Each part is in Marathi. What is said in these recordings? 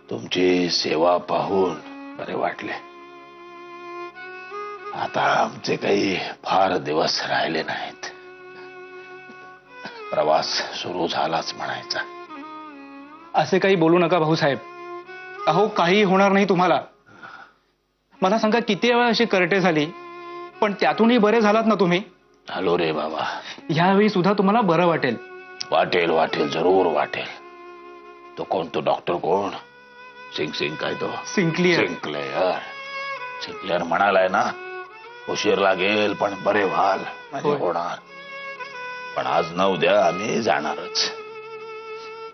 तुमची सेवा पाहून बरे वाटले. आता आमचे काही फार दिवस राहिले नाहीत. प्रवास सुरू झालाच म्हणायचा. असे काही बोलू नका भाऊसाहेब. अहो काही होणार नाही तुम्हाला. मला सांगा किती वेळा अशी करटे झाली, पण त्यातूनही बरे झालात ना तुम्ही. झालो रे बाबा. यावेळी सुद्धा तुम्हाला बरं वाटेल. वाटेल वाटेल जरूर वाटेल. तो कोण, तो डॉक्टर कोण? सिंग काय तो? सिंक्लियर. सिंक्लियर म्हणालाय ना, उशीर लागेल पण बरे व्हाल. होय. होणार. पण आज न उद्या आम्ही जाणारच.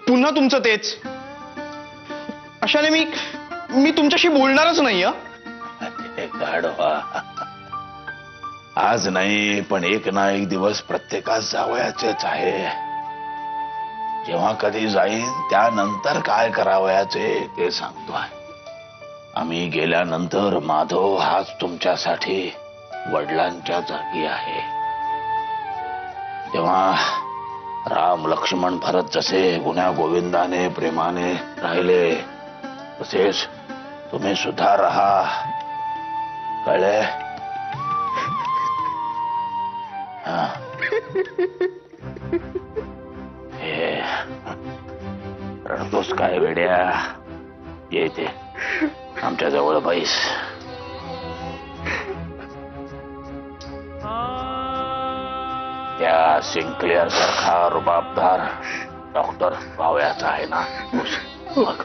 पुन्हा तुमचं तेच. अशाने मी तुमच्याशी बोलणारच नाही. गाढवा. आज नाही पण एक ना एक दिवस प्रत्येकास जावयाचेच आहे. जेव्हा कधी जाईन त्यानंतर काय करावयाचे ते सांगतोय. आम्ही गेल्यानंतर माधव हाच तुमच्यासाठी वडिलांच्या जागी आहे. तेव्हा राम लक्ष्मण भरत जसे गुण्या गोविंदाने प्रेमाने राहिले तसेच तुम्ही सुद्धा राहा. कळले? हे रडतोस काय वेड्या? येते आमच्या जवळ बैस. त्या सिंक्लियर सारखा रुबाबदार डॉक्टर भाव्याचा आहे ना. मग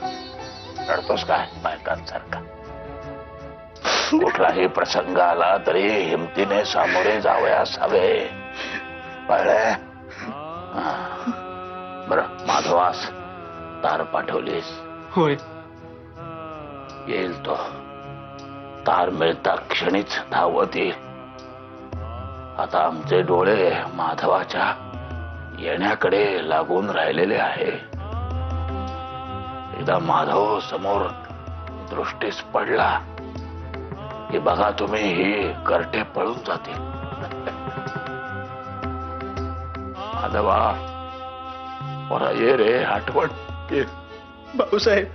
रडतोस काय बायकांसारखा? कुठलाही प्रसंग आला तरी हिमतीने सामोरे जावयास हवे. कळले? बर माधवास तार पाठवलीस? होय. येईल तो. तार मिळता क्षणीच धावत येईल. आता आमचे डोळे माधवाच्या येण्याकडे लागून राहिलेले आहे. एकदा माधव समोर दृष्टीस पडला की बघा तुम्ही ही करटे पळून जातील. माधवा, बरं ये रे, आठवण ये. भाऊसाहेब